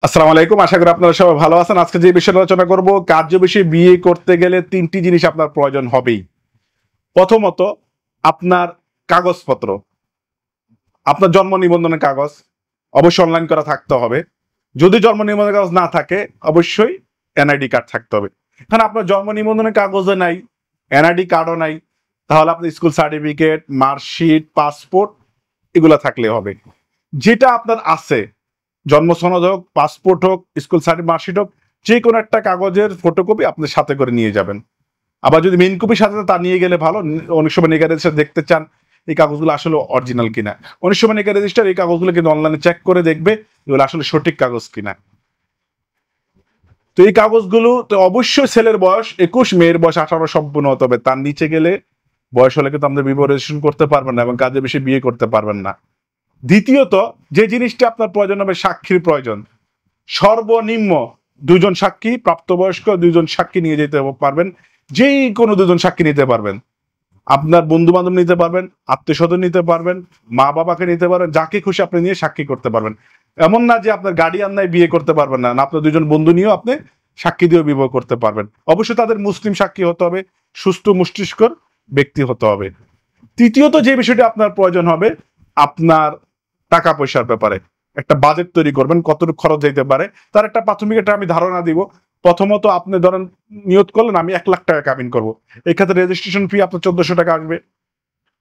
আসসালামু আলাইকুম। আশা করি আপনারা সবাই ভালো আছেন। আজকে যে বিষয়ে আলোচনা করব, কার্য বিষয়ে বিয়ে করতে গেলে ৩টি জিনিস আপনার প্রয়োজন হবেই। প্রথমত, আপনার কাগজপত্র। আপনার জন্ম নিবন্ধনের কাগজ অবশ্যই অনলাইন করা থাকতে হবে। যদি জন্ম নিবন্ধনের কাগজ না থাকে, অবশ্যই এনআইডি কার্ড থাকতে হবে। এখন আপনার জন্ম নিবন্ধনের কাগজে নাই, এনআইডি কার্ডও নাই, তাহলে আপনার স্কুল সার্টিফিকেট, মার্কশিট, পাসপোর্ট এগুলো থাকলে হবে। যেটা আপনার আছে, জন্ম সনদ হোক, পাসপোর্ট হোক, স্কুল সার্টিফিকেট, মার্কশিট হোক, যে কোনো একটা কাগজের ফটোকপি আপনি সাথে করে নিয়ে যাবেন। আবার যদি মেইন কপি সাথে তা নিয়ে গেলে ভালো। অনেক সময় নেগা রেজিস্টার দেখতে চান এই কাগজগুলো আসলে অরিজিনাল কিনা। অনেক সময় নেগা রেজিস্টার এই কাগজগুলো কিন্তু অনলাইনে চেক করে দেখবে এগুলো আসলে সঠিক কাগজ কিনা। তো এই কাগজগুলো তো অবশ্যই ছেলের বয়স 21, মেয়ের বয়স 18 সম্পূর্ণ হতে হবে। তার নিচে গেলে বয়স হলে কিন্তু আমাদের বিবাহ রেজিস্ট্রেশন করতে পারবেন না এবং কাজে বেশি বিয়ে করতে পারবেন না। দ্বিতীয়ত, যে জিনিসটা আপনার প্রয়োজন হবে, সাক্ষীর প্রয়োজন। সর্বনিম্ন 2 জন সাক্ষী, প্রাপ্তবয়স্ক 2 জন সাক্ষী নিয়ে যেতে পারবেন। যেই কোনো 2 জন সাক্ষী নিতে পারবেন। আপনার বন্ধু বান্ধব নিতে পারবেন, আত্মীয় স্বজন নিতে পারবেন, মা বাবাকে নিতে পারবেন, যাকে খুশি আপনি নিয়ে সাক্ষী করতে পারবেন। এমন না যে আপনার গার্ডিয়ান নাই বিয়ে করতে পারবেন না, আপনার 2 জন বন্ধু নিয়েও আপনি সাক্ষী দিয়েও বিবাহ করতে পারবেন। অবশ্যই তাদের মুসলিম সাক্ষী হতে হবে, সুস্থ মস্তিষ্কর ব্যক্তি হতে হবে। তৃতীয়ত যে বিষয়টি আপনার প্রয়োজন হবে, আপনার টাকা পয়সার ব্যাপারে একটা বাজেট তৈরি করবেন, কতটুকু খরচ যেতে পারে তার একটা প্রাথমিক একটা আমি ধারণা দিব। প্রথমত, আপনি ধরেন নিয়ত করলেন আমি 1 লাখ টাকা কাবিন করবো, এক্ষেত্রে রেজিস্ট্রেশন ফি আপনার 1400 টাকা আসবে।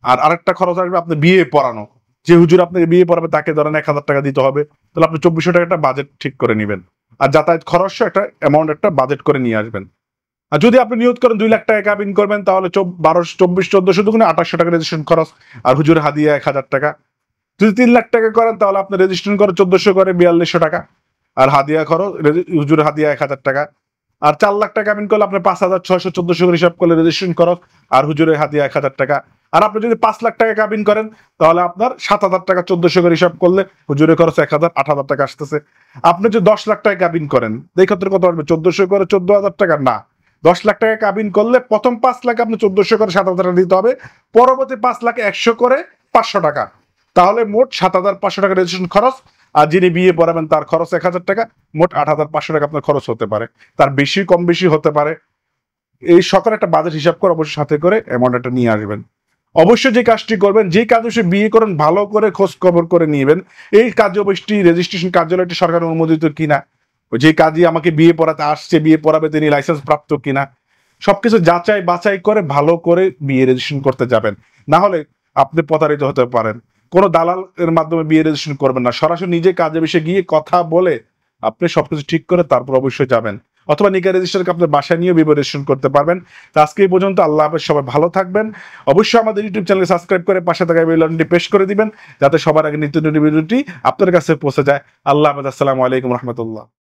আর আরেকটা খরচ আসবে আপনি বিয়ে পড়ানো। যে হুজুর আপনাকে বিয়ে পড়াবে তাকে ধরেন 1000 টাকা দিতে হবে, তাহলে আপনি 2400 টাকা একটা বাজেট ঠিক করে নেবেন। আর যাতায়াত খরচ একটা অ্যামাউন্ট একটা বাজেট করে নিয়ে আসবেন। আর যদি আপনি নিয়ত করেন 2 লাখ টাকা কাবিন করবেন, তাহলে 12, 24, 1400 দুগুণে 2800 টাকা রেজিস্ট্রেশন খরচ। আর হুজুর হাদিয়া 1000 টাকা। যদি 3 লাখ টাকা করেন তাহলে আপনার রেজিস্ট্রেশন করে 1400 করে 4200 টাকা। আর হাদিয়া খরচ, হুজুর হাদিয়া 1000 টাকা। আর 4 লাখ টাকা কাবিন করলে আপনার 5600, 1400 করে হিসাব করলে রেজিস্ট্রেশন খরচ। আর হুজুরের হাদিয়া 1000 টাকা। আর আপনি যদি 5 লাখ টাকা কাবিন করেন তাহলে আপনার 7000 টাকা 1400 করে হিসাব করলে হুজুরের খরচ 1000, 8000 টাকা আসতেছে। আপনি যদি 10 লাখ টাকা কাবিন করেন, এই ক্ষেত্রে কত আসবে? 1400 করে 14,000 টাকা না, 10 লাখ টাকা কাবিন করলে প্রথম 5 লাখ আপনি 1400 করে 7000 টাকা দিতে হবে। পরবর্তী 5 লাখে 100 করে 500 টাকা। তাহলে মোট 7500 টাকা রেজিস্ট্রেশন খরচ। আর যিনি বিয়ে পড়াবেন তার খরচ 1000 টাকা। মোট 8500 টাকা আপনার খরচ হতে পারে। তার বেশি কম বেশি হতে পারে। এই সকল একটা বাজেট হিসাব করে অবশ্যই সাথে করে অ্যামাউন্টটা নিয়ে আসবেন। অবশ্যই যে কাজটি করবেন, যে কাজে সে বিয়ে করেন, ভালো করে খোঁজ খবর করে নিবেন এই কার্যবশটি রেজিস্ট্রেশন কার্যালয়টি সরকার অনুমোদিত কিনা, যে কাজী আমাকে বিয়ে পড়াতে আসছে, বিয়ে পড়াবে, তিনি লাইসেন্স প্রাপ্ত কিনা, সবকিছু যাচাই বাছাই করে ভালো করে বিয়ে রেজিস্ট্রেশন করতে যাবেন। না হলে আপনি প্রতারিত হতে পারেন। কোনো দালাল এর মাধ্যমে বিয়ে রেজিস্ট্রেশন করবেন না, সরাসরি নিজে কাজে বেশি গিয়ে কথা বলে আপনি সবকিছু ঠিক করে তারপর অবশ্যই যাবেন। অথবা নিকা রেজিস্টারকে আপনার বাসায় নিয়েও বিবাহ রেজিস্ট্রেশন করতে পারবেন। তো আজকে এই পর্যন্ত। আল্লাহ হাফেজ, সবাই ভালো থাকবেন। অবশ্যই আমাদের ইউটিউব চ্যানেল সাবস্ক্রাইব করে পাশে থাকা বেল আইকনটি প্রেস করে দিবেন, যাতে সবার আগে নিত্য নতুন ভিডিওটি আপনার কাছে পৌঁছে যায়। আল্লাহ হাফেজ। আসসালামু আলাইকুম রহমতুল্লাহ।